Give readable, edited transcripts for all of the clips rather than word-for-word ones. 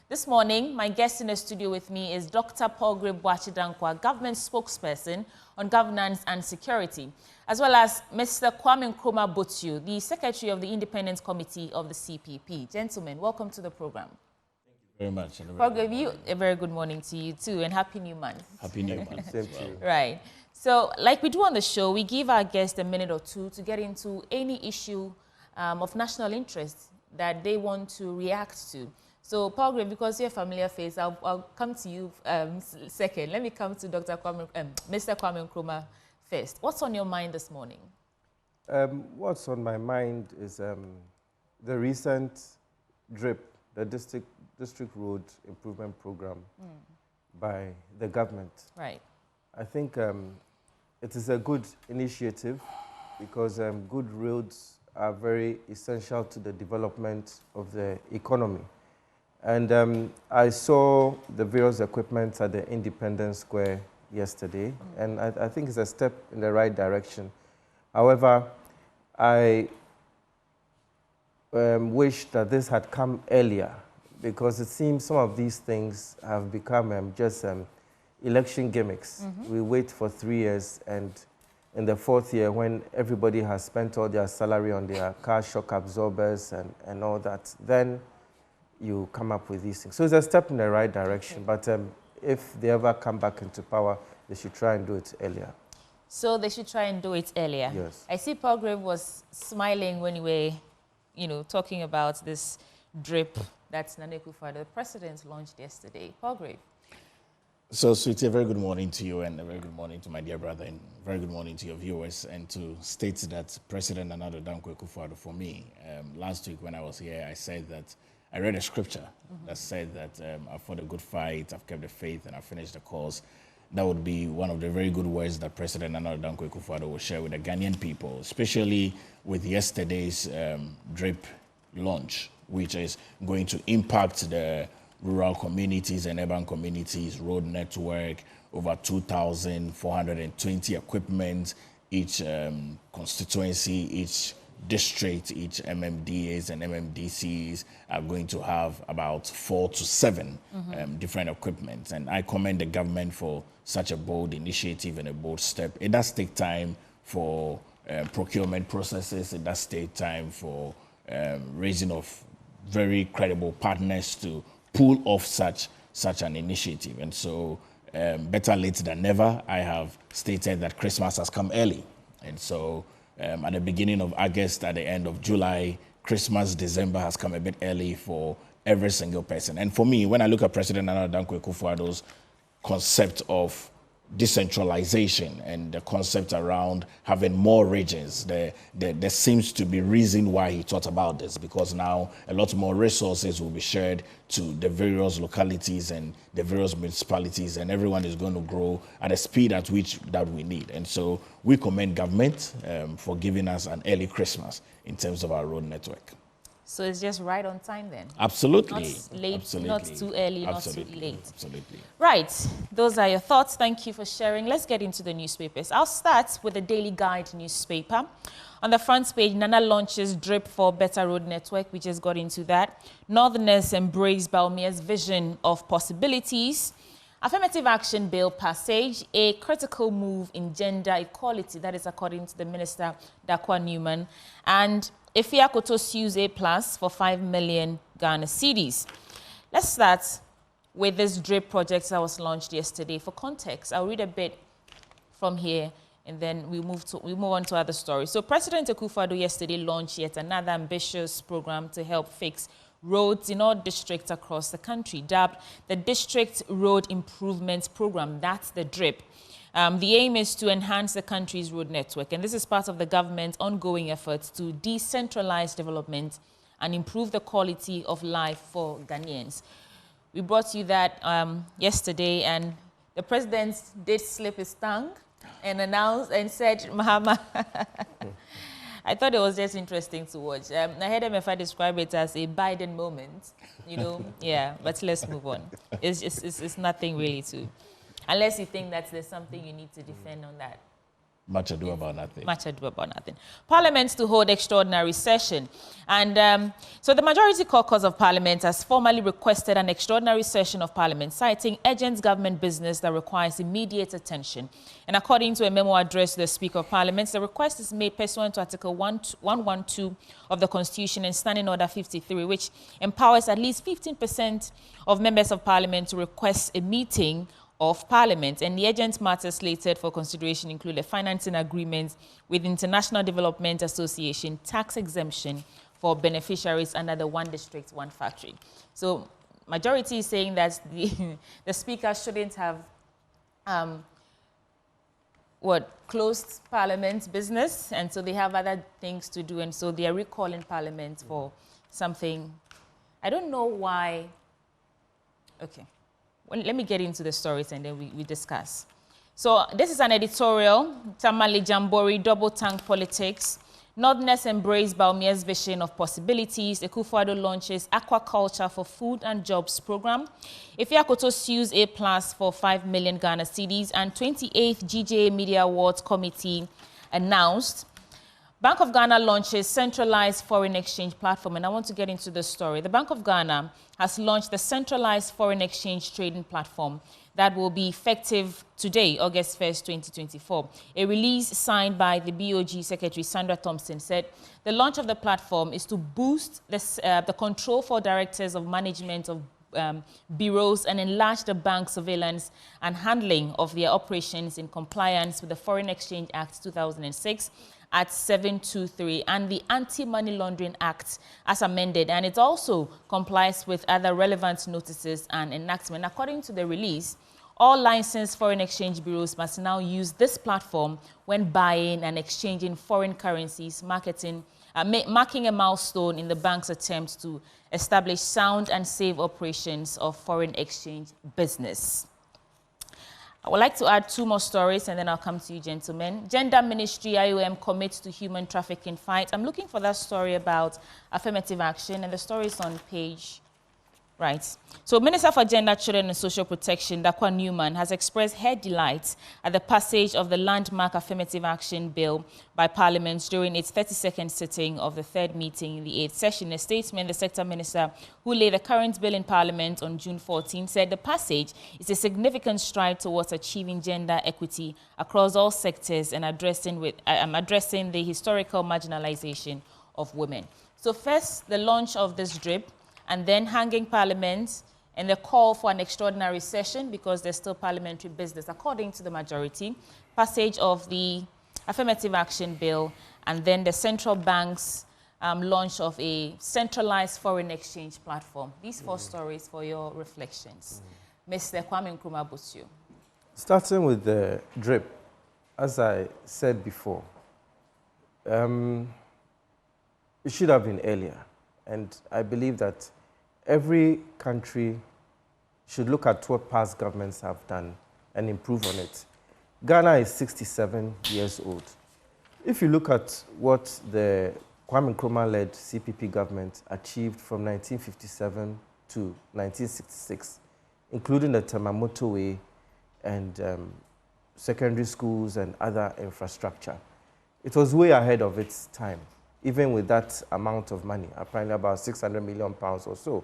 This morning, my guest in the studio with me is Dr. Paul Dankwa, government spokesperson on governance and security, as well as Mr. Kwame Nkrumah, the secretary of the Independent Committee of the CPP. Gentlemen, welcome to the program. Very much. Paul, a very good morning to you too, and happy new month. Happy new month. Same to you. Right. So, like we do on the show, we give our guests a minute or two to get into any issue of national interest that they want to react to. So, Paul, because you're a familiar face, I'll come to you second. Let me come to Mr. Kwame Nkrumah first. What's on your mind this morning? What's on my mind is the recent DRIP, the District Road Improvement Program by the government. Right. I think it is a good initiative because good roads are very essential to the development of the economy. And I saw the various equipment at the Independence Square yesterday, and I think it's a step in the right direction. However, I wish that this had come earlier, because it seems some of these things have become just election gimmicks. We wait for 3 years, and in the 4th year, when everybody has spent all their salary on their car shock absorbers and all that, then you come up with these things. So it's a step in the right direction, but if they ever come back into power, they should try and do it earlier. So they should try and do it earlier. Yes. I see Paul was smiling when you were, talking about this DRIP that Nana Akufo-Addo, the president, launched yesterday. Paul. So, Sweetie, a very good morning to you, and a very good morning to my dear brother, and a very good morning to your viewers. And to state that President Nana Akufo-Addo, for me, last week when I was here, I said that I read a scripture that said that I've fought a good fight, I've kept the faith, and I've finished the course. That would be one of the very good words that President Nana Akufo-Addo will share with the Ghanaian people, especially with yesterday's DRIP launch, which is going to impact the rural communities and urban communities, road network, over 2,420 equipment, each constituency, each district, each MMDAs and MMDCs are going to have about 4 to 7 different equipment. And I commend the government for such a bold initiative and a bold step. It does take time for procurement processes. It does take time for raising of very credible partners to pull off such an initiative. And so better late than never. I have stated that Christmas has come early. And so at the beginning of August, at the end of July, Christmas, December has come a bit early for every single person. And for me, when I look at President Nana Akufo-Addo's concept of decentralization and the concept around having more regions, there seems to be reason why he thought about this, because now a lot more resources will be shared to the various localities and the various municipalities, and everyone is going to grow at a speed at which that we need. And so we commend government for giving us an early Christmas in terms of our road network. So it's just right on time then? Absolutely. Not late, Absolutely. not too early, Absolutely. not too late. Absolutely. Right. Those are your thoughts. Thank you for sharing. Let's get into the newspapers. I'll start with the Daily Guide newspaper. On the front page, Nana launches DRIP for better road network. We just got into that. Northerners embrace Baumia's vision of possibilities. Affirmative action bill passage, a critical move in gender equality. That is according to the Minister, Dakwa Newman. And Efia Koto sues A+ for 5 million Ghana cedis. Let's start with this DRIP project that was launched yesterday. For context, I'll read a bit from here, and then we move on to other stories. So President Akufo-Addo yesterday launched yet another ambitious program to help fix roads in all districts across the country, dubbed the District Road Improvement Program. That's the DRIP. The aim is to enhance the country's road network, and this is part of the government's ongoing efforts to decentralize development and improve the quality of life for Ghanaians. We brought you that yesterday, and the president did slip his tongue and announced and said, Mahama. I thought it was just interesting to watch. I heard MFI describe it as a Biden moment, yeah, but let's move on. It's nothing really to... Unless you think that there's something you need to defend on that. Much ado about nothing. Much ado about nothing. Parliament to hold extraordinary session. And so the Majority Caucus of Parliament has formally requested an extraordinary session of Parliament, citing urgent government business that requires immediate attention. And according to a memo addressed to the Speaker of Parliament, the request is made pursuant to Article 112 of the Constitution and Standing Order 53, which empowers at least 15% of members of Parliament to request a meeting of Parliament. And the urgent matters slated for consideration include a financing agreement with International Development Association, tax exemption for beneficiaries under the One District, One Factory. So majority is saying that the Speaker shouldn't have closed Parliament business, and so they have other things to do, and so they are recalling Parliament for something. I don't know why. Okay. Well, let me get into the stories and then we discuss. So this is an editorial, Tamale Jambori, double tank politics. Northerners embrace Baumia's vision of possibilities. Akufo-Addo launches aquaculture for food and jobs program. Ifeakoto sues A+ for 5 million Ghana cedis, and 28th GJA Media Awards Committee announced. Bank of Ghana launches centralized foreign exchange platform, and I want to get into the story. The Bank of Ghana has launched the centralized foreign exchange trading platform that will be effective today, August 1st, 2024. A release signed by the BOG Secretary Sandra Thompson said the launch of the platform is to boost the control for directors of management of bureaus and enlarge the bank's surveillance and handling of their operations in compliance with the Foreign Exchange Act 2006 at 723 and the Anti-Money Laundering Act as amended, and it also complies with other relevant notices and enactment. According to the release, all licensed foreign exchange bureaus must now use this platform when buying and exchanging foreign currencies, marking a milestone in the bank's attempt to establish sound and safe operations of foreign exchange business. I would like to add 2 more stories and then I'll come to you, gentlemen. Gender Ministry, IOM, commits to human trafficking fight. I'm looking for that story about affirmative action, and the story is on page. Right. So Minister for Gender, Children and Social Protection, Dakwa Newman, has expressed her delight at the passage of the landmark affirmative action bill by Parliament during its 32nd sitting of the 3rd meeting in the 8th session. In a statement, the sector minister, who laid the current bill in Parliament on June 14, said the passage is a significant stride towards achieving gender equity across all sectors and addressing the historical marginalization of women. So first, the launch of this DRIP, and then hanging Parliament and the call for an extraordinary session because there's still parliamentary business, according to the majority, passage of the affirmative action bill, and then the central bank's launch of a centralized foreign exchange platform. These 4 stories for your reflections. Mr. Kwame Nkrumah Bosio. Starting with the DRIP, as I said before, it should have been earlier. And I believe that every country should look at what past governments have done and improve on it. Ghana is 67 years old. If you look at what the Kwame Nkrumah-led CPP government achieved from 1957 to 1966, including the Tamamoto Way and secondary schools and other infrastructure, it was way ahead of its time. Even with that amount of money, apparently about 600 million pounds or so.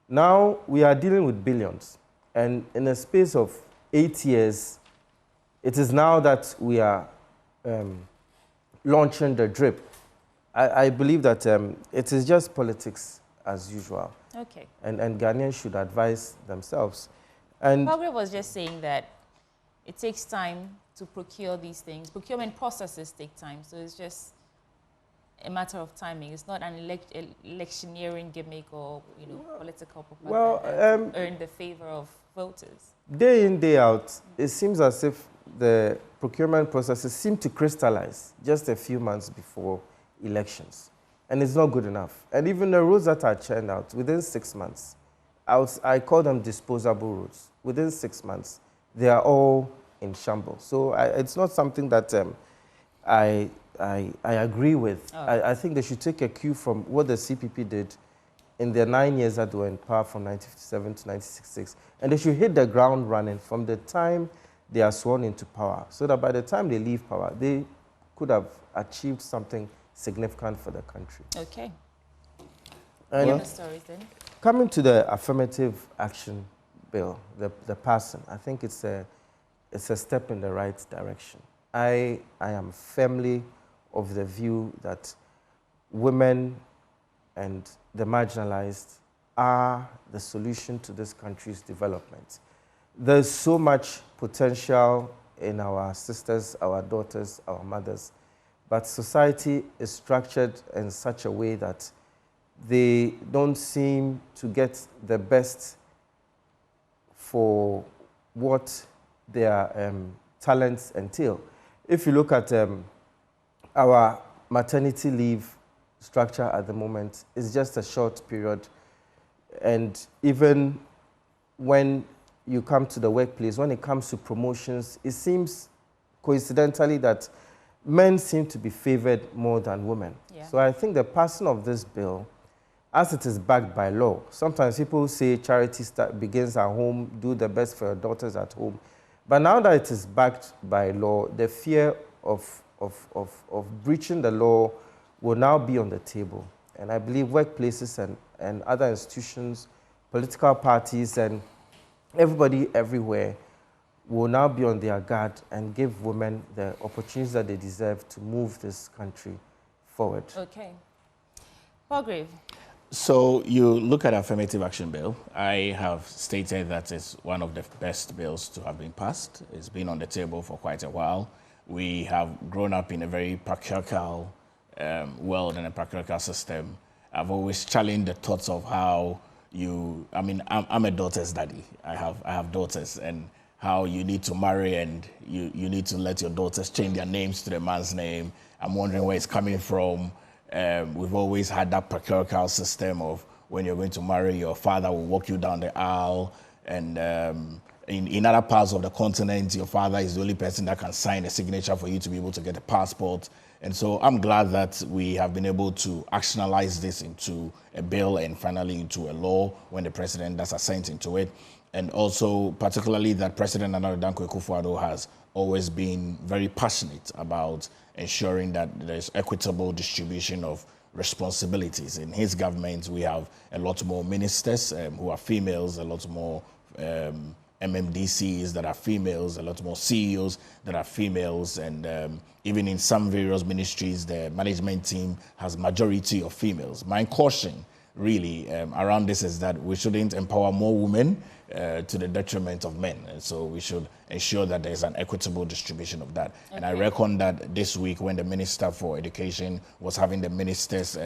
Now we are dealing with billions. And in a space of 8 years, it is now that we are launching the DRIP. I believe that it is just politics as usual. Okay. And Ghanaians should advise themselves. And Margaret was just saying that it takes time to procure these things. Procurement processes take time, so it's just a matter of timing. It's not an electioneering gimmick or political propaganda earn the favor of voters. Day in, day out, it seems as if the procurement processes seem to crystallize just a few months before elections. And it's not good enough. And even the roads that are churned out within 6 months, I call them disposable roads. Within 6 months, they are all in shambles. So it's not something that I agree with. Oh. I think they should take a cue from what the CPP did in their 9 years that they were in power from 1957 to 1966. And they should hit the ground running from the time they are sworn into power, so that by the time they leave power, they could have achieved something significant for the country. Okay. And What are the stories then? coming to the affirmative action bill, the passing, I think it's a step in the right direction. I am firmly of the view that women and the marginalized are the solution to this country's development. There's so much potential in our sisters, our daughters, our mothers, but society is structured in such a way that they don't seem to get the best for what their talents entail. If you look at our maternity leave structure at the moment, it's just a short period. And even when you come to the workplace, when it comes to promotions, it seems coincidentally that men seem to be favored more than women. Yeah. So I think the passing of this bill, as it is backed by law, sometimes people say charity begins at home, do the best for your daughters at home. But now that it is backed by law, the fear of breaching the law will now be on the table. And I believe workplaces and other institutions, political parties, and everybody everywhere will now be on their guard and give women the opportunities that they deserve to move this country forward. Okay. Palgrave. So you look at affirmative action bill. I have stated that it's one of the best bills to have been passed. It's been on the table for quite a while. We have grown up in a very patriarchal world and a patriarchal system. I've always challenged the thoughts of how I'm a daughter's daddy. I have daughters, and how you need to marry and you need to let your daughters change their names to the man's name. I'm wondering where it's coming from. We've always had that patriarchal system of when you're going to marry, your father will walk you down the aisle. And in other parts of the continent, your father is the only person that can sign a signature for you to be able to get a passport. And so I'm glad that we have been able to actionalize this into a bill and finally into a law when the president does assent into it. And also particularly that President Akufo-Addo has always been very passionate about ensuring that there's equitable distribution of responsibilities. In his government, we have a lot more ministers who are females, a lot more MMDCs that are females, a lot more CEOs that are females, and even in some various ministries, the management team has majority of females. My caution really around this is that we shouldn't empower more women to the detriment of men. And so we should ensure that there's an equitable distribution of that. Okay. And I reckon that this week when the Minister for Education was having the Minister's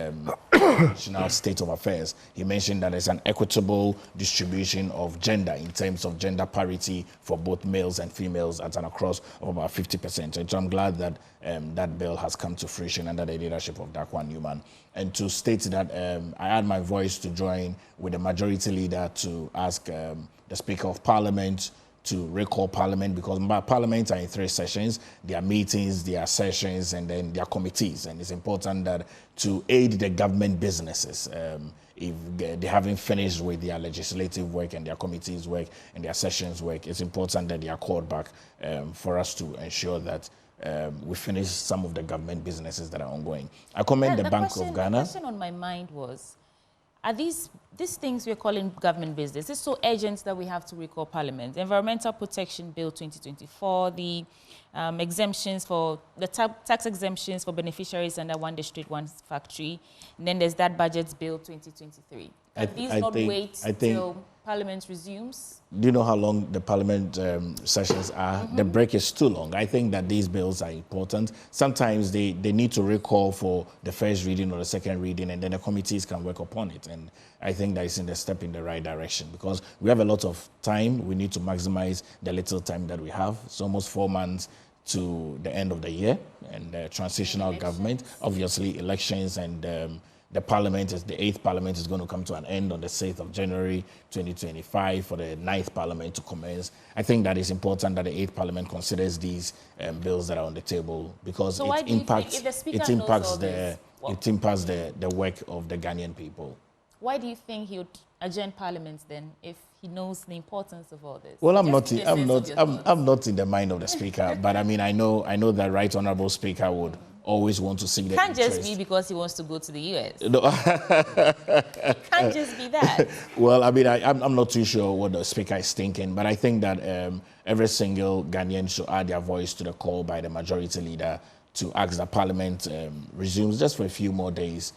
National State of Affairs, he mentioned that there's an equitable distribution of gender in terms of gender parity for both males and females at an across of about 50%. And so I'm glad that that bill has come to fruition under the leadership of Dakwa Newman. And to state that I add my voice to join with the majority leader to ask the Speaker of Parliament to recall Parliament, because Parliament are in 3 sessions. There are meetings, there are sessions, and then there are committees. And it's important that to aid the government businesses, if they haven't finished with their legislative work and their committees work and their sessions work, it's important that they are called back for us to ensure that we finish some of the government businesses that are ongoing. I commend the Bank of Ghana. The question on my mind was, are these things we're calling government business, it's so urgent that we have to recall Parliament? Environmental Protection Bill 2024, the exemptions for the tax exemptions for beneficiaries under one district, one factory, and then there's that budget bill 2023. Can these not wait till Parliament resumes? Do you know how long the Parliament sessions are? The break is too long. I think that these bills are important. Sometimes they need to recall for the first reading or the second reading, and then the committees can work upon it. And I think that is in the step in the right direction, because we have a lot of time. We need to maximize the little time that we have. It's almost 4 months to the end of the year, and the transitional government, obviously elections, and the Parliament, the 8th Parliament is going to come to an end on the 6th of January 2025 for the 9th Parliament to commence. I think that it's important that the 8th Parliament considers these bills that are on the table, because so it impacts the work of the Ghanaian people. Why do you think he would adjourn Parliament then if he knows the importance of all this. Well, I'm not in the mind of the speaker, but I mean, I know that Right Honorable Speaker would always want to see the Can't interest. just be because he wants to go to the US. No. Can't just be that. Well, I mean, I'm not too sure what the speaker is thinking, but I think that every single Ghanaian should add their voice to the call by the majority leader to ask that Parliament resumes just for a few more days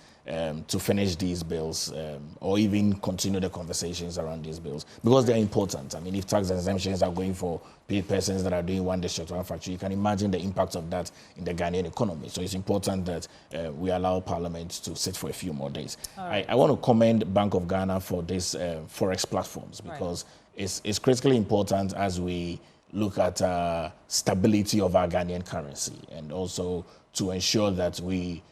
to finish these bills or even continue the conversations around these bills because they're important. I mean, if tax exemptions are going for paid persons that are doing one district, one factory, you can imagine the impact of that in the Ghanaian economy. So it's important that we allow Parliament to sit for a few more days. Right. I want to commend Bank of Ghana for this Forex platforms because it's critically important as we look at stability of our Ghanaian currency and also to ensure that we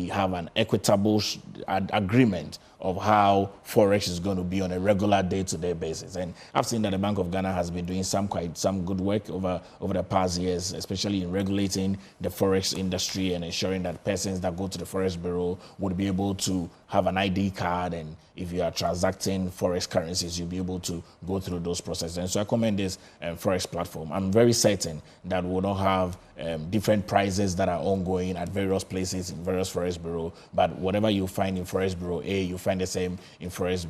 have an equitable agreement of how Forex is going to be on a regular day-to-day basis. And I've seen that the Bank of Ghana has been doing some good work over the past years, especially in regulating the Forex industry and ensuring that persons that go to the Forex Bureau would be able to have an ID card, and if you are transacting Forex currencies, you'll be able to go through those processes. And so I commend this Forex platform. I'm very certain that we'll not have different prices that are ongoing at various places in various Forex Bureau, but whatever you find in Forex Bureau A, you find the same in Forex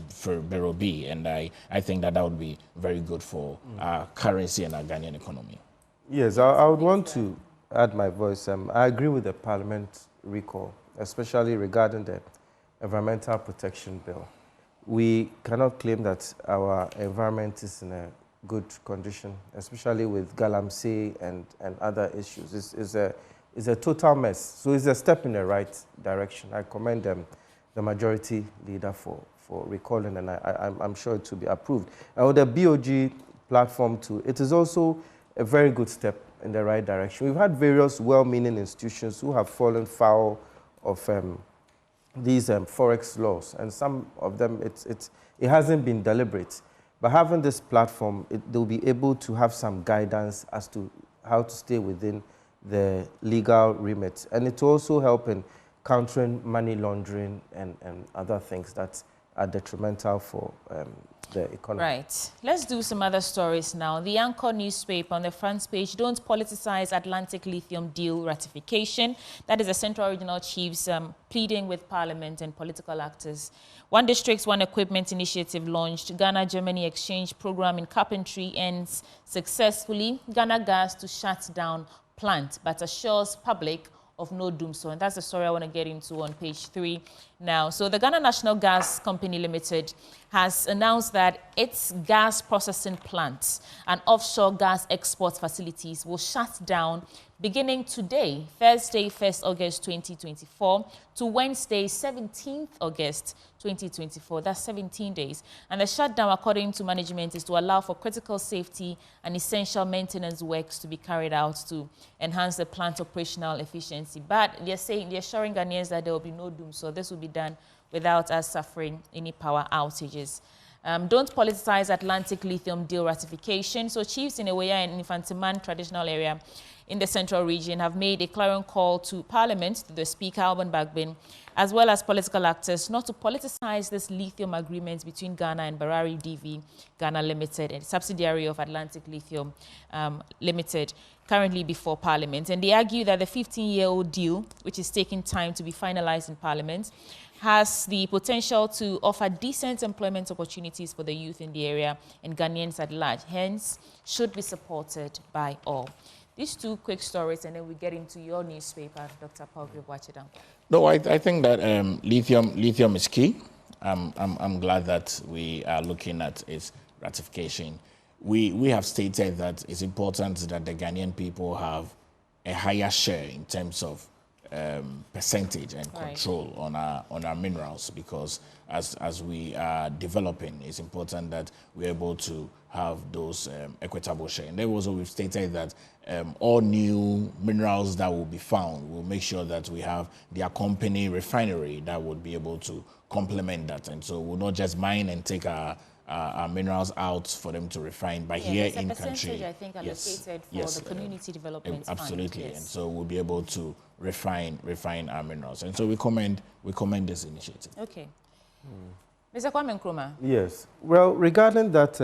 Bureau B, and I think that would be very good for our currency and our Ghanaian economy. Yes, I would want to add my voice. I agree with the Parliament recall, especially regarding the Environmental Protection Bill. We cannot claim that our environment is in a good condition, especially with galamsey and other issues. It's a total mess. So it's a step in the right direction. I commend the majority leader for recalling, and I'm sure it will be approved. And with the BOG platform too, it is also a very good step in the right direction. We've had various well-meaning institutions who have fallen foul of these Forex laws, and some of them it hasn't been deliberate. But having this platform, they'll be able to have some guidance as to how to stay within the legal remit. And it will also help in countering money laundering and other things that are detrimental for the economy. Right. Let's do some other stories now. The Anchor newspaper on the front page, don't politicize Atlantic Lithium deal ratification. That is the Central Regional Chiefs pleading with Parliament and political actors. One District, One Equipment initiative launched. Ghana-Germany exchange program in carpentry ends successfully. Ghana Gas to shut down plant, but assures public of no doom. So, and that's the story I want to get into on page 3 now. So the Ghana National Gas Company Limited has announced that its gas processing plants and offshore gas export facilities will shut down beginning today, Thursday, 1st August 2024, to Wednesday, 17th August 2024. That's 17 days. And the shutdown, according to management, is to allow for critical safety and essential maintenance works to be carried out to enhance the plant operational efficiency. But they're assuring Ghanaians that there will be no doom. So this will be done without us suffering any power outages. Don't politicize Atlantic Lithium deal ratification. So chiefs in Eweya and Infantiman traditional area in the central region have made a clarion call to Parliament, to the Speaker, Alban Bagbin, as well as political actors, not to politicize this lithium agreement between Ghana and Barari DV Ghana Limited, a subsidiary of Atlantic Lithium Limited, currently before Parliament. And they argue that the 15-year-old deal, which is taking time to be finalized in Parliament, has the potential to offer decent employment opportunities for the youth in the area and Ghanaians at large, hence should be supported by all. These two quick stories, and then we get into your newspaper, Dr. Paul Gwachidam. No, I think that lithium is key. I'm glad that we are looking at its ratification. We have stated that it's important that the Ghanaian people have a higher share in terms of percentage and control on our minerals, because as we are developing, it's important that we're able to have those equitable share. And then also we've stated that all new minerals that will be found, we'll make sure that we have the accompanying refinery that would be able to complement that. And so we'll not just mine and take our minerals out for them to refine, but here in country, I think allocated for the community development absolutely, fund. Yes. And so we'll be able to refine our minerals, and so we commend this initiative. Okay. Mr. Kwame Nkrumah. Yes. Well, regarding that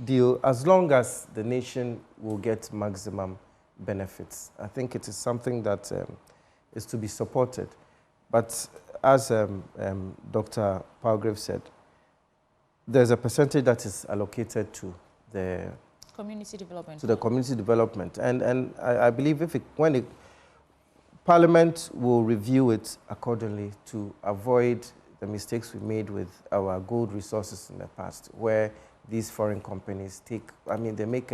deal, as long as the nation will get maximum benefits, I think it is something that is to be supported. But as Dr. Palgrave said, there's a percentage that is allocated to the community development. To the community development, and I believe when Parliament will review it accordingly to avoid the mistakes we made with our gold resources in the past, where these foreign companies they make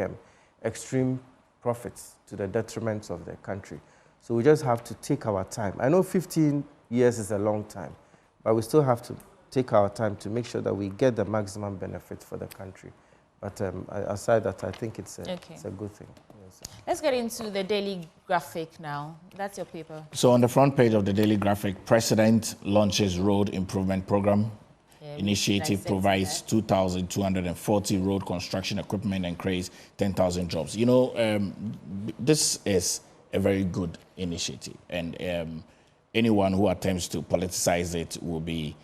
extreme profits to the detriment of the country. So we just have to take our time. I know 15 years is a long time, but we still have to take our time to make sure that we get the maximum benefit for the country. But aside that, I think it's a good thing. Yes. Let's get into the Daily Graphic now. That's your paper. So on the front page of the Daily Graphic, President launches Road Improvement Program. Initiative provides 2,240 road construction equipment and creates 10,000 jobs. You know, this is a very good initiative. And anyone who attempts to politicize it will be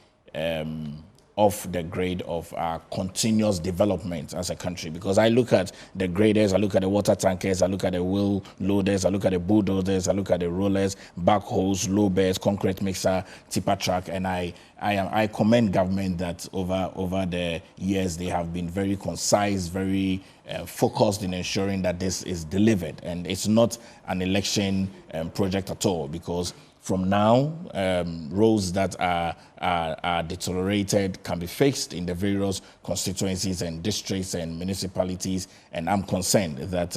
off the grade of our continuous development as a country. Because I look at the graders, I look at the water tankers, I look at the wheel loaders, I look at the bulldozers, I look at the rollers, backhoes, low beds, concrete mixer, tipper truck, and I commend government that over the years they have been very concise, very focused in ensuring that this is delivered. And it's not an election project at all, because from now, roads that are deteriorated can be fixed in the various constituencies and districts and municipalities, and I'm concerned that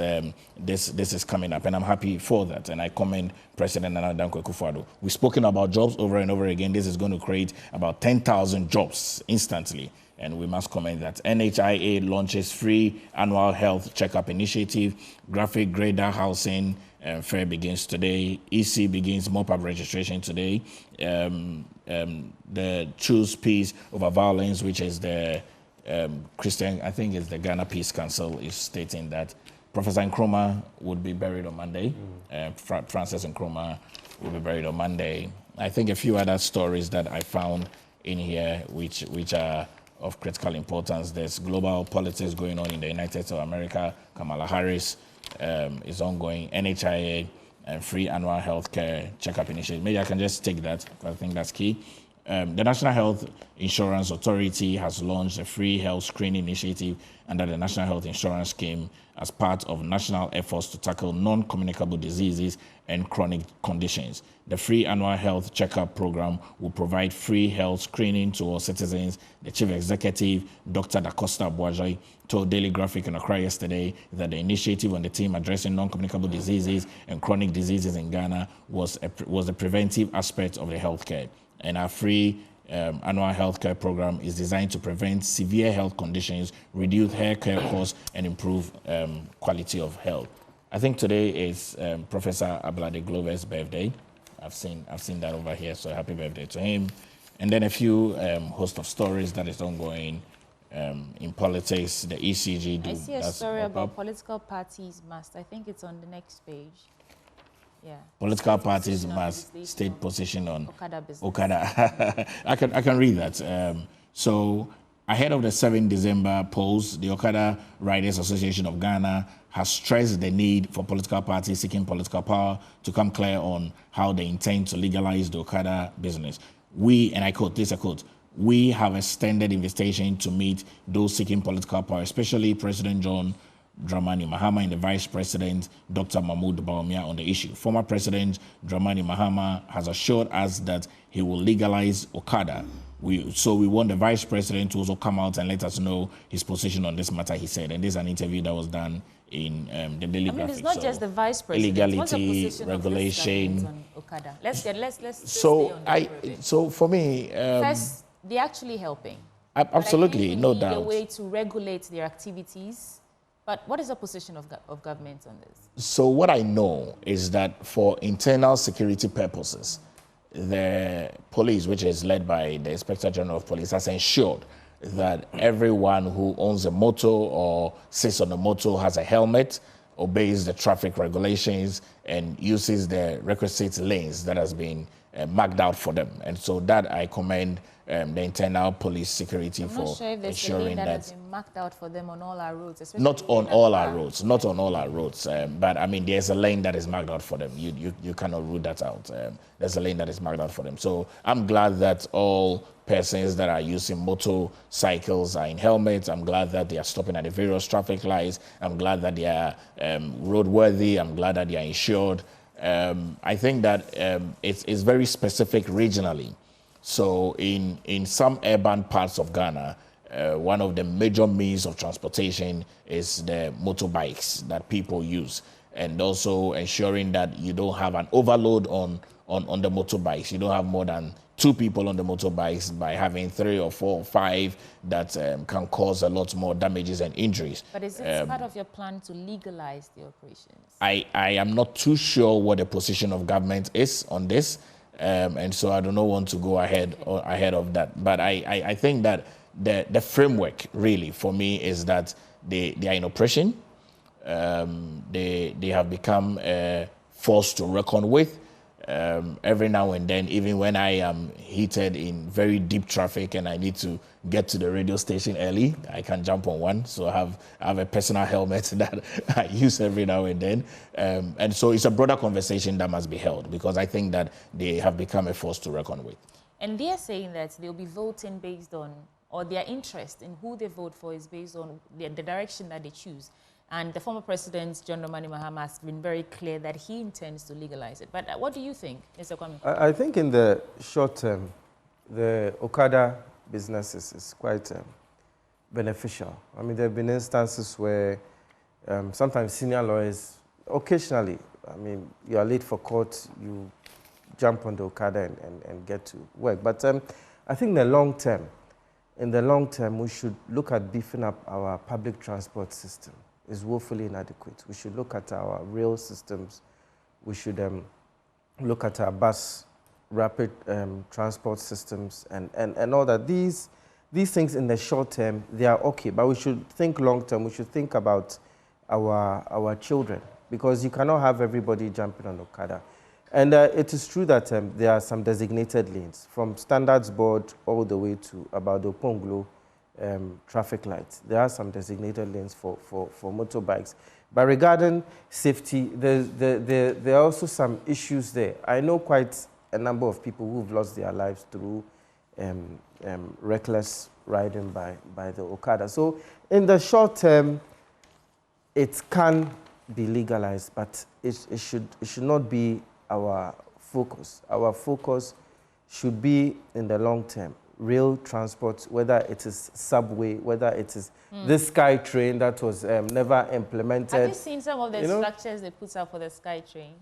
this is coming up, and I'm happy for that, and I commend President Akufo-Addo. We've spoken about jobs over and over again. This is going to create about 10,000 jobs instantly, and we must commend that. NHIA launches free annual health checkup initiative. Graphic grader housing fair begins today. EC begins mop-up registration today. The Choose Peace Over Violence, which is the Christian, I think it's the Ghana Peace Council, is stating that Professor Nkrumah would be buried on Monday. Francis Nkrumah will be buried on Monday. I think a few other stories that I found in here which are of critical importance. There's global politics going on in the United States of America. Kamala Harris is ongoing. NHIA and free annual healthcare checkup initiative. Maybe I can just take that, because I think that's key. The National Health Insurance Authority has launched a free health screening initiative under the National Health Insurance Scheme as part of national efforts to tackle non-communicable diseases and chronic conditions. The free annual health checkup program will provide free health screening to all citizens. The Chief Executive, Dr. Da Costa Boajai, told Daily Graphic in Accra yesterday that the initiative on the team addressing non-communicable diseases and chronic diseases in Ghana was a preventive aspect of the healthcare. And our free annual healthcare program is designed to prevent severe health conditions, reduce hair care costs, and improve quality of health. I think today is Professor Ablade Glover's birthday. I've seen that over here, so happy birthday to him. And then a few host of stories that is ongoing in politics. The ECG. I see a story about political parties must. I think it's on the next page. Yeah. Political parties must state position on Okada. I can read that. So ahead of the 7 December polls, the Okada Riders Association of Ghana has stressed the need for political parties seeking political power to come clear on how they intend to legalize the Okada business. We, and I quote, this is a quote, we have extended invitation to meet those seeking political power, especially President John Dramani Mahama and the Vice President, Dr. Mahmoud Bawumia, on the issue. Former President Dramani Mahama has assured us that he will legalize Okada. So we want the Vice President to also come out and let us know his position on this matter, he said. And this is an interview that was done in the Daily Graphic. It's not just the Vice President. Illegality, regulation. On Okada? Let's So for me... First, they're actually helping. Absolutely, no doubt. A way to regulate their activities. But what is the position of government on this? So what I know is that for internal security purposes, the police, which is led by the Inspector General of Police, has ensured that everyone who owns a motor or sits on a motor has a helmet, obeys the traffic regulations, and uses the requisite lanes that has been marked out for them. And so that I commend the internal police security for not sure if there's a ensuring lane that that has been marked out for them on all our roads. not on all our roads, not on all our roads. But I mean, there's a lane that is marked out for them. You cannot rule that out. There's a lane that is marked out for them. So I'm glad that all persons that are using motorcycles are in helmets. I'm glad that they are stopping at the various traffic lights. I'm glad that they are roadworthy. I'm glad that they are insured. I think that it's very specific regionally. So in some urban parts of Ghana, one of the major means of transportation is the motorbikes that people use, and also ensuring that you don't have an overload on the motorbikes. You don't have more than 2 people on the motorbikes by having 3 or 4 or 5 that can cause a lot more damages and injuries. But is it part of your plan to legalize the operations? I am not too sure what the position of government is on this, and so I do not want to go ahead of that. But I think that the framework really for me is that they are in operation. They have become a force to reckon with. Every now and then, even when I am heated in very deep traffic and I need to get to the radio station early, I can jump on one. So I have a personal helmet that I use every now and then. And so it's a broader conversation that must be held, because I think that they have become a force to reckon with. And they are saying that they'll be voting based on, or their interest in who they vote for is based on the direction that they choose. And the former president, John Dramani Mahama, has been very clear that he intends to legalize it. But what do you think, Mr. Kwame? I think in the short term, the Okada business is quite beneficial. I mean, there have been instances where sometimes senior lawyers, occasionally, I mean, you are late for court, you jump on the Okada and get to work. But I think in the long term, we should look at beefing up our public transport system. Is woefully inadequate. We should look at our rail systems. We should look at our bus rapid transport systems and all that. These things in the short term, they are okay, but we should think long term. We should think about our children, because you cannot have everybody jumping on Okada. And it is true that there are some designated lanes, from Standards Board all the way to about the Ponglo traffic lights. There are some designated lanes for motorbikes. But regarding safety, there are also some issues there. I know quite a number of people who've lost their lives through reckless riding by the Okada. So in the short term, it can be legalized, but it should not be our focus. Our focus should be in the long term. Rail transport, whether it is subway, whether it is this sky train that was never implemented. Have you seen some of the structures they put up for the sky train?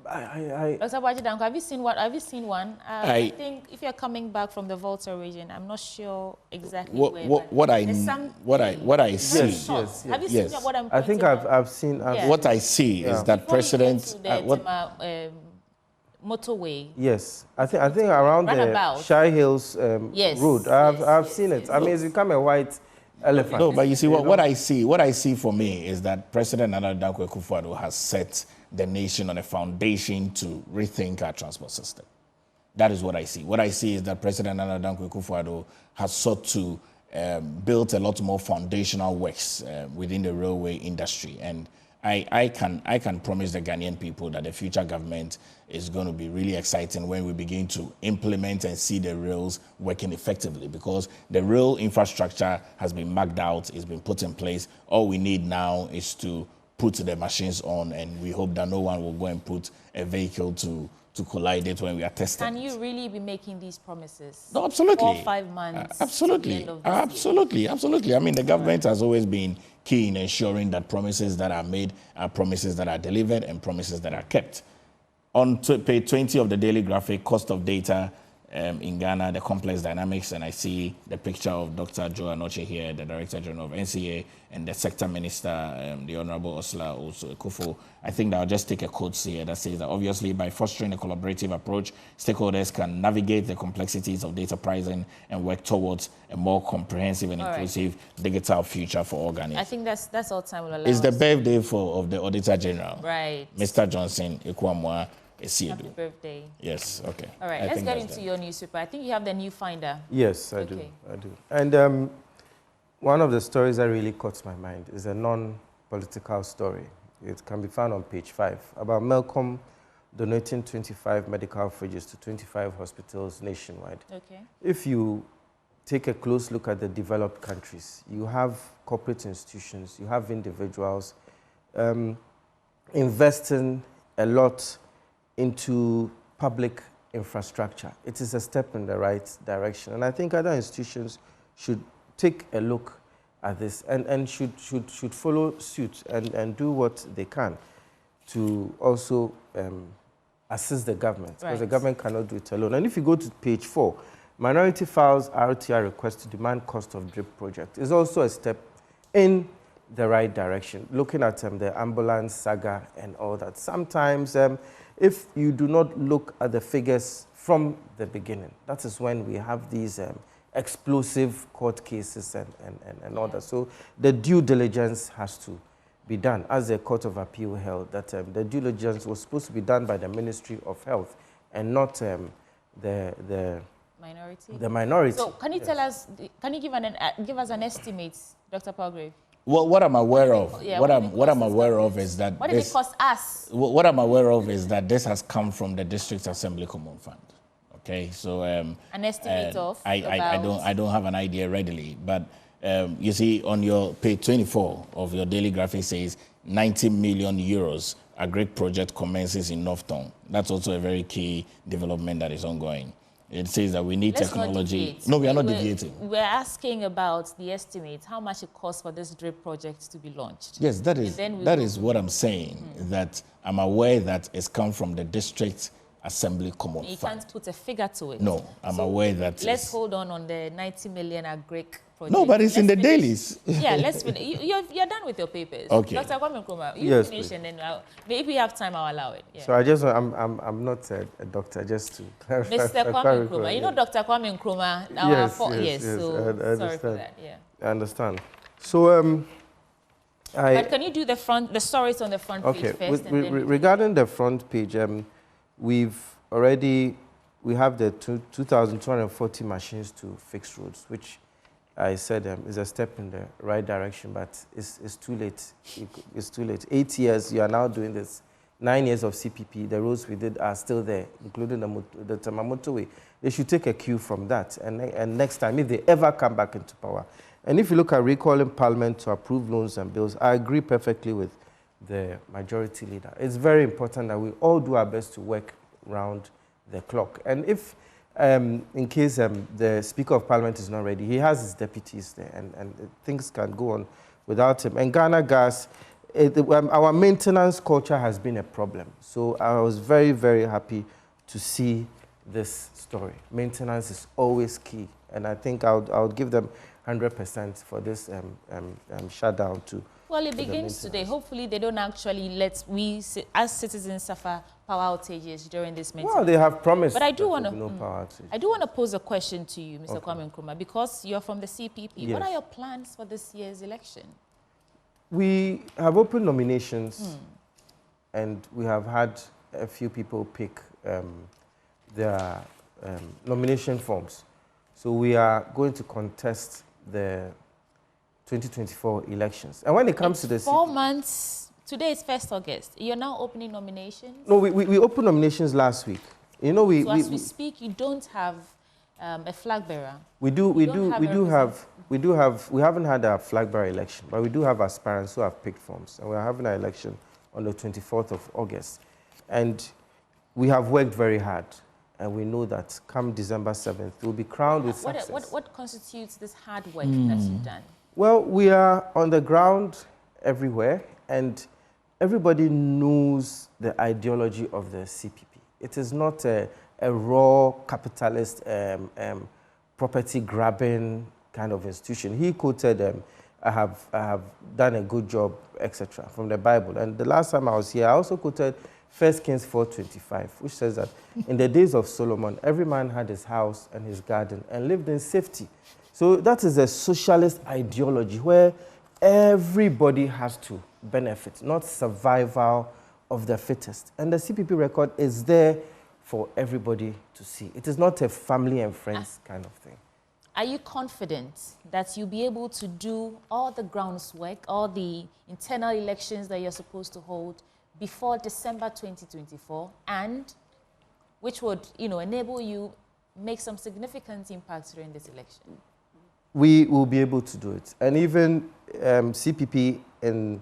Dr. Bajidanko, have you seen what? Have you seen one? I think if you're coming back from the Volta region, I'm not sure exactly what I see. Yes. Have you seen what I'm? I think I've seen. What I see is that President. Motorway. Yes, I think around the Shy Hills road. I've seen it. I mean, it's become a white elephant. No, but you see, what I see for me is that President Nana Akufo-Addo has set the nation on a foundation to rethink our transport system. That is what I see. What I see is that President Nana Akufo-Addo has sought to build a lot more foundational works within the railway industry, and I can promise the Ghanaian people that the future government is going to be really exciting when we begin to implement and see the rails working effectively, because the rail infrastructure has been marked out, it's been put in place. All we need now is to put the machines on, and we hope that no one will go and put a vehicle to collide it when we are testing. Can you really be making these promises? No, absolutely. 4 or 5 months. Absolutely. Absolutely. I mean, the government has always been key in ensuring that promises that are made are promises that are delivered and promises that are kept. On page 20 of the daily graphic, cost of data in Ghana, the complex dynamics, and I see the picture of Dr. Joe Anoche here, the Director General of NCA, and the Sector Minister, the Honorable Osla, also Akufo. I think that I'll just take a quote here that says that obviously by fostering a collaborative approach, stakeholders can navigate the complexities of data pricing and work towards a more comprehensive and inclusive digital future for all Ghanaians. I think that's all time will allow. It's the birthday of the Auditor General, right? Mr. Johnson Ekwamwa. Happy birthday. Yes, okay. All right, let's get into your newspaper. I think you have the new finder. Yes, I do. And one of the stories that really caught my mind is a non-political story. It can be found on page 5 about Melcom donating 25 medical fridges to 25 hospitals nationwide. Okay. If you take a close look at the developed countries, you have corporate institutions, you have individuals investing a lot into public infrastructure. It is a step in the right direction. And I think other institutions should take a look at this and should follow suit and do what they can to also assist the government, because the government cannot do it alone. And if you go to page 4, Minority files RTR request to demand cost of drip project is also a step in the right direction, looking at the ambulance saga and all that. Sometimes if you do not look at the figures from the beginning, that is when we have these explosive court cases and all that. So the due diligence has to be done, as the Court of Appeal held that the due diligence was supposed to be done by the Ministry of Health and not the minority. So can you tell us, can you give us an estimate, Dr. Palgrave? Well, what I'm aware of, what I'm aware of is that what did it cost us? What I'm aware of is that this has come from the District Assembly Common Fund. Okay, so an estimate of I don't have an idea readily, but you see on your page 24 of your daily graphic says 90 million euros a great project commences in Northtown. That's also a very key development that is ongoing. It says that we need technology. No, we are not deviating. We're asking about the estimate, how much it costs for this drip project to be launched. Yes, that is what I'm saying, that I'm aware that it's come from the District Assembly Common Fund. You can't put a figure to it. No, I'm aware that. Let's hold on the 90 million agric project. No, but it's in the dailies. Yeah, let's finish. You're done with your papers. Okay. Dr. Kwame Nkrumah, you finish and then maybe you have time, I'll allow it. Yeah. So I'm not a doctor, just to clarify. Mr. Kwame Nkrumah, you know Dr. Kwame Nkrumah? Yes, so I sorry for that. Yeah. I understand. So but can you do the stories on the front page first? Regarding the front page, we have the 2,240 machines to fix roads, which I said is a step in the right direction, but it's too late. It's too late. 8 years, you are now doing this. 9 years of CPP, the roads we did are still there, including the Tamamoto way. They should take a cue from that. And next time, if they ever come back into power. And if you look at recalling Parliament to approve loans and bills, I agree perfectly with the majority leader. It's very important that we all do our best to work around the clock. And if, in case the Speaker of Parliament is not ready, he has his deputies there, and things can go on without him. And Ghana Gas, our maintenance culture has been a problem. So I was very, very happy to see this story. Maintenance is always key, and I think I would give them 100% for this shutdown too. Well, it begins today. Hopefully, they don't actually let we, as citizens, suffer power outages during this maintenance. Well, they have promised. But I do want to. pose a question to you, Mr. Kwame Nkrumah, because you're from the CPP. Yes. What are your plans for this year's election? We have opened nominations, and we have had a few people pick their nomination forms. So we are going to contest the 2024 elections. And when it comes to the 4 months, today is 1st August. You're now opening nominations? No, we opened nominations last week. You know, so as we speak, you don't have a flag bearer. We haven't had a flag bearer election, but we do have aspirants who have picked forms, and we are having an election on the 24th of August. And we have worked very hard, and we know that come December 7th, we'll be crowned with success. What constitutes this hard work that you've done? Well, we are on the ground everywhere, and everybody knows the ideology of the CPP. It is not a a raw capitalist property grabbing kind of institution. He quoted, I have done a good job, etc., from the Bible. And the last time I was here, I also quoted 1 Kings 4:25, which says that in the days of Solomon, every man had his house and his garden and lived in safety. So that is a socialist ideology where everybody has to benefit, not survival of the fittest. And the CPP record is there for everybody to see. It is not a family and friends kind of thing. Are you confident that you'll be able to do all the groundwork, all the internal elections that you're supposed to hold before December 2024, and which would, enable you make some significant impact during this election? We will be able to do it. And even CPP in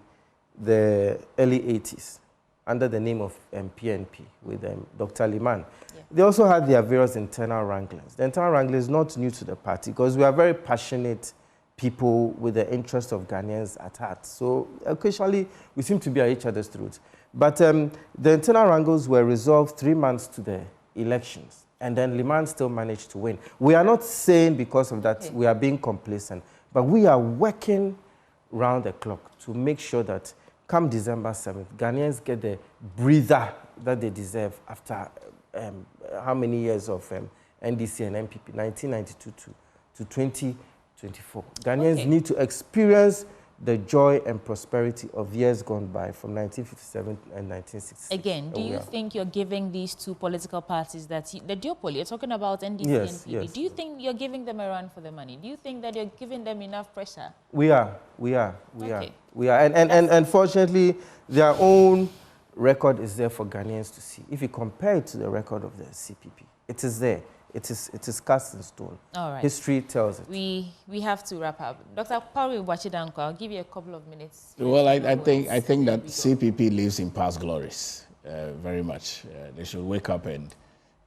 the early 80s, under the name of PNP with Dr. Liman, they also had their various internal wranglings. The internal wrangling is not new to the party because we are very passionate people with the interest of Ghanaians at heart. So occasionally we seem to be at each other's throats. But the internal wrangles were resolved 3 months to the elections. And then Liman still managed to win. We are not saying because of that we are being complacent, but we are working round the clock to make sure that come December 7th, Ghanaians get the breather that they deserve after how many years of NDC and MPP, 1992 to 2024. Ghanaians need to experience the joy and prosperity of years gone by from 1957 and 1966. Again, do you think you're giving these two political parties the duopoly, you're talking about NDC and PDP, yes, do you think you're giving them a run for the money? Do you think that you're giving them enough pressure? We are. And fortunately, their own record is there for Ghanaians to see. If you compare it to the record of the CPP, it is there. It is cast in stone. All right. History tells it. We have to wrap up. Dr. Paul Wachidanko, I'll give you a couple of minutes. Well, I think that CPP lives in past glories very much. They should wake up and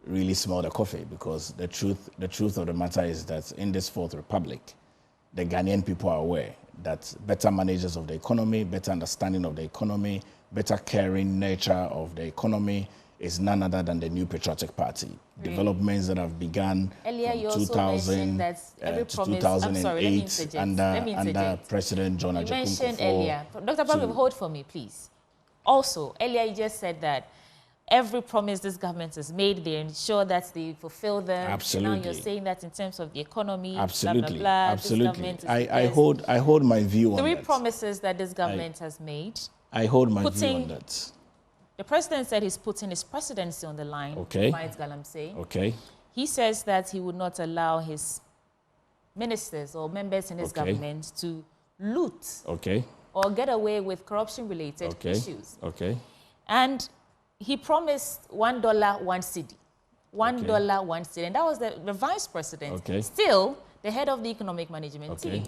really smell the coffee, because the truth of the matter is that in this Fourth Republic, the Ghanaian people are aware that better managers of the economy, better understanding of the economy, better caring nature of the economy is none other than the New Patriotic Party. Really? Developments that have begun earlier, from 2000 to 2008 under President John Ajay-Kumpo. You mentioned earlier. Dr. Pablo, hold for me, please. Also, earlier you just said that every promise this government has made, they ensure that they fulfill them. Absolutely. Now you're saying that in terms of the economy, absolutely, blah, blah, blah. Absolutely. I hold my view on that. 3 promises that this government has made. I hold my view on that. The president said he's putting his presidency on the line. Okay. Fight Galamsey. Okay. He says that he would not allow his ministers or members in his government to loot. Okay. Or get away with corruption-related issues. Okay. And he promised $1, 1 cedi. $1, 1 cedi. And that was the vice president. Okay. Still, the head of the economic management team.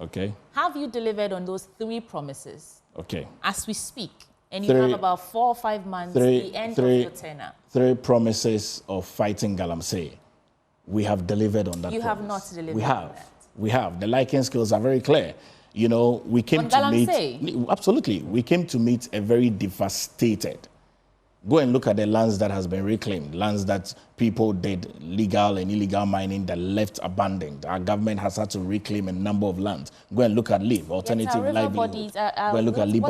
Okay. Have you delivered on those 3 promises? Okay. As we speak. And you have about 4 or 5 months to the end of your tenure. 3 promises of fighting Galamsey. We have delivered on that. You have not delivered on that. We have. The liking skills are very clear. You know, we came to meet... Absolutely. We came to meet a very devastated... Go and look at the lands that has been reclaimed, lands that people did legal and illegal mining that left abandoned. Our government has had to reclaim a number of lands. Go and look at LEAP, alternative livelihood. Go and look at LEAP.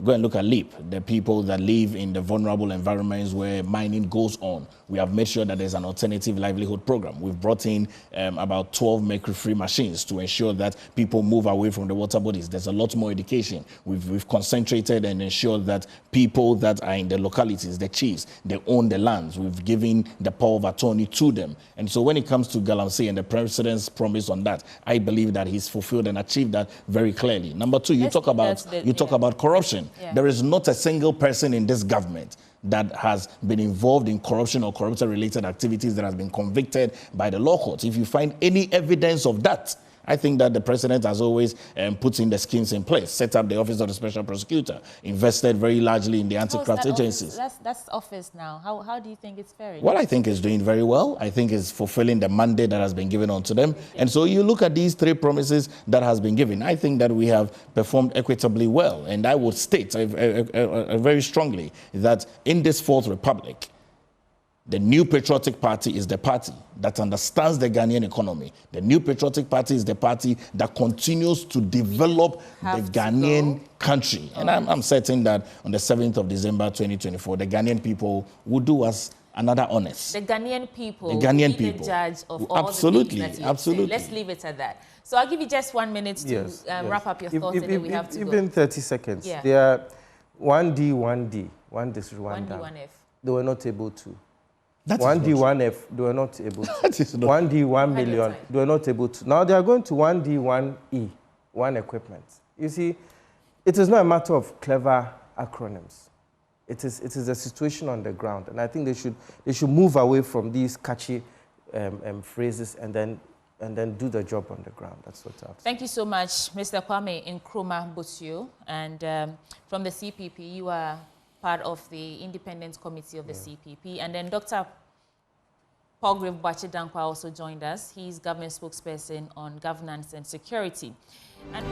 Go and look at LEAP, the people that live in the vulnerable environments where mining goes on. We have made sure that there's an alternative livelihood program. We've brought in about 12 mercury-free machines to ensure that people move away from the water bodies. There's a lot more education. We've concentrated and ensured that people that are in the localities, the chiefs, they own the lands. We've given the power of attorney to them. And so when it comes to Galamsey and the president's promise on that, I believe that he's fulfilled and achieved that very clearly. Number 2, you talk about corruption. Yeah. There is not a single person in this government that has been involved in corruption or corruption-related activities that has been convicted by the law courts. If you find any evidence of that, I think that the president has always put in the schemes in place, set up the Office of the Special Prosecutor, invested very largely in the anti-graft agencies. That's office now. How do you think it's faring? Well, I think it's doing very well. I think it's fulfilling the mandate that has been given onto them. And so you look at these 3 promises that has been given. I think that we have performed equitably well. And I would state very strongly that in this 4th Republic, the New Patriotic Party is the party that understands the Ghanaian economy. The New Patriotic Party is the party that continues to develop the Ghanaian country. And I'm certain that on the 7th of December 2024, the Ghanaian people will do us another honest. The Ghanaian people will be the judge of all absolutely, the things that you absolutely. say. Let's leave it at that. So I'll give you just 1 minute to wrap up your thoughts, and then we have to go. Even 30 seconds. Yeah. There are 1D, 1D, 1 district, 1 down. 1D, 1F. They were not able to. That 1D, 1F, they were not able to. That is not 1D, 1 million, they were not able to. Now they are going to 1D, 1E, 1 equipment. You see, it is not a matter of clever acronyms. It is a situation on the ground. And I think they should move away from these catchy phrases and then do the job on the ground. That's what I have. Thank you so much, Mr. Kwame Nkrumah Bosio. And from the CPP, you are part of the independent committee of the CPP. And then Dr. Palgrave Bachidankwa also joined us. He's government spokesperson on governance and security. And